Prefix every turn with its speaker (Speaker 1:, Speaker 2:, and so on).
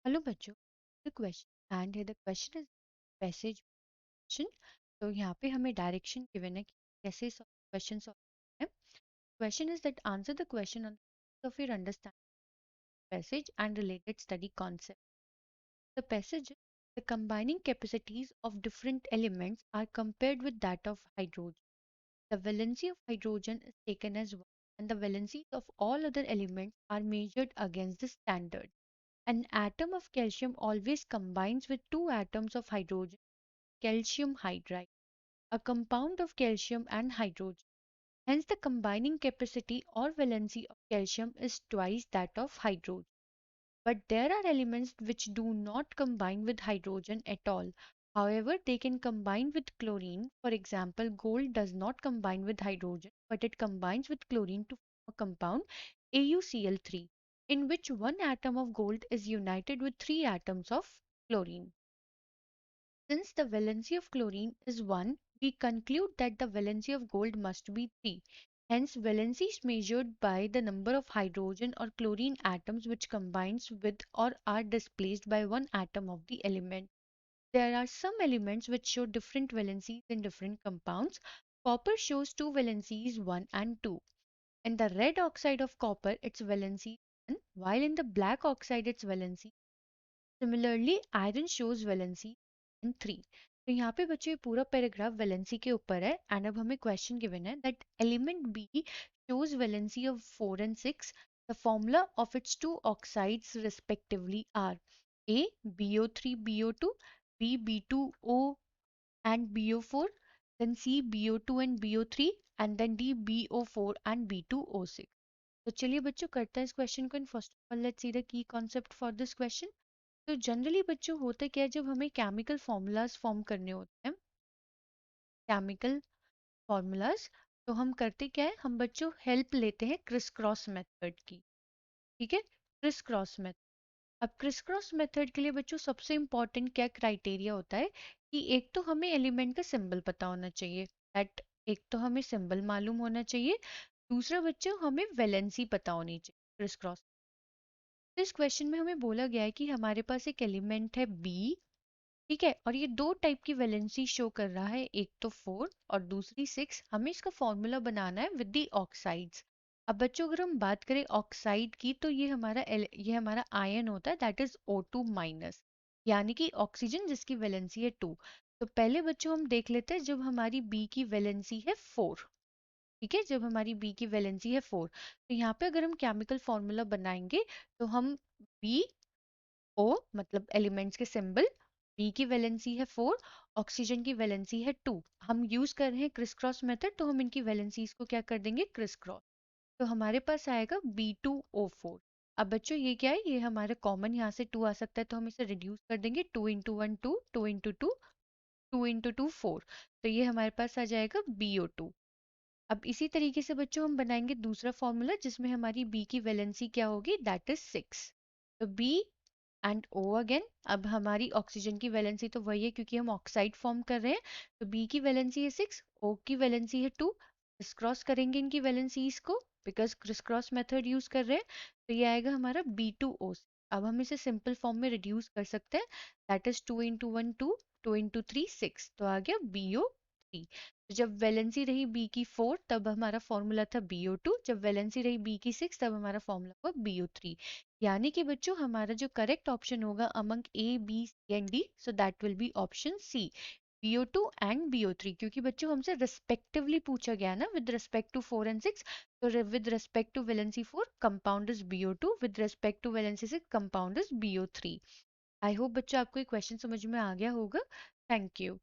Speaker 1: Hello बच्चों, the question and the question is passage question. तो यहाँ पे हमें डायरेक्शन गिवन है कि कैसे क्वेश्चन सॉल्व है। Question is that answer the question on off your understanding passage and related study concept. The passage, the combining capacities of different elements are compared with that of hydrogen. The valency of hydrogen is taken as 1 and the valencies of all other elements are measured against the standard. An atom of calcium always combines with two atoms of hydrogen, calcium hydride, a compound of calcium and hydrogen. Hence, the combining capacity or valency of calcium is twice that of hydrogen. But there are elements which do not combine with hydrogen at all. However, they can combine with chlorine. For example, gold does not combine with hydrogen, but it combines with chlorine to form a compound AuCl3, in which one atom of gold is united with three atoms of chlorine. Since the valency of chlorine is 1, we conclude that the valency of gold must be 3. Hence, valency is measured by the number of hydrogen or chlorine atoms which combines with or are displaced by one atom of the element. There are some elements which show different valencies in different compounds. Copper shows two valencies 1 and 2. In the red oxide of copper, its valency 1, while in the black oxide its valency similarly iron shows valency and 3। तो यहाँ पे बच्चों ये पूरा paragraph valency के ऊपर है and अब हमें क्वेश्चन गिवन है that element B shows valency of 4 and 6। The formula of its two oxides respectively are A BO3 BO2, B B2O and BO4, then C BO2 and BO3 and then D BO4 and B2O6। तो चलिए बच्चों करते हैं इस question को। In first of all let's see the key concept for this question. तो generally बच्चों होता क्या है जब हमें केमिकल फॉर्मूलाज फॉर्म करने होते हैं, केमिकल फॉर्मूलाज, तो हम करते क्या है, हम बच्चों हेल्प लेते हैं क्रिस क्रॉस मेथड की। ठीक है, क्रिस क्रॉस मेथड। अब क्रिस क्रॉस मेथड के लिए बच्चों सबसे इंपॉर्टेंट क्या क्राइटेरिया होता है कि एक तो हमें एलिमेंट का सिंबल पता होना चाहिए, दैट एक तो हमें सिंबल मालूम होना चाहिए, दूसरा बच्चों हमें वैलेंसी पता होनी चाहिए क्रिस क्रॉस। इस क्वेश्चन में हमें बोला गया है कि हमारे पास एक एलिमेंट है बी, ठीक है, और ये दो टाइप की वैलेंसी शो कर रहा है, एक तो 4 और दूसरी 6। हमें इसका फॉर्मूला बनाना है विद दी ऑक्साइड्स। अब बच्चों अगर हम बात करें ऑक्साइड की तो ये हमारा आयन होता है दैट इज O2 माइनस, यानी कि ऑक्सीजन जिसकी वैलेंसी है 2। तो पहले बच्चों हम देख लेते हैं जब हमारी बी की वैलेंसी है 4। ठीक है, जब हमारी बी की वैलेंसी है 4, तो यहाँ पे अगर हम केमिकल फॉर्मूला बनाएंगे तो हम बी ओ मतलब एलिमेंट्स के सिंबल, बी की वैलेंसी है 4, ऑक्सीजन की वैलेंसी है 2। हम यूज कर रहे हैं क्रिस क्रॉस मेथड, तो हम इनकी वैलेंसीज को क्या कर देंगे, क्रिस क्रॉस। तो हमारे पास आएगा B2O4। अब बच्चों ये क्या है, ये हमारे कॉमन यहाँ से 2 आ सकता है तो हम इसे रिड्यूस कर देंगे, 2 इंटू 1 2, 2 इंटू 2 2 इंटू 2 4। तो ये हमारे पास आ जाएगा BO2। अब इसी तरीके से बच्चों हम बनाएंगे दूसरा फॉर्मूला जिसमें हमारी बी की वैलेंसी क्या होगी, दैट इज 6। तो बी एंड ओ अगेन। अब हमारी ऑक्सीजन की वैलेंसी तो वही है क्योंकि हम ऑक्साइड फॉर्म कर रहे हैं, तो बी की वैलेंसी है 6, ओ की वैलेंसी है 2। क्रिस क्रॉस करेंगे इनकी वैलेंसीज को because criss cross method use कर रहे हैं, तो ये आएगा हमारा B2O। अब हम इसे सिंपल फॉर्म में रिड्यूस कर सकते हैं, दैट इज 2 इंटू 1 2, 2 इंटू 3 6, तो आ गया BO3। तो जब वैलेंसी रही बी की 4 तब हमारा फॉर्मूला था BO2, जब वैलेंसी रही बी की 6 तब हमारा फॉर्मूला हुआ BO3। यानी कि बच्चों हमारा जो करेक्ट ऑप्शन होगा among A B C and D, so that will be option C, BO2 and BO3। क्योंकि बच्चों हमसे रिस्पेक्टिवली पूछा गया ना विद रिस्पेक्ट टू 4 एंड 6, तो with respect to valency 4 compound is BO2, with respect to valency 6 compound is BO3। I hope बच्चों आपको ये क्वेश्चन समझ में आ गया होगा। Thank you.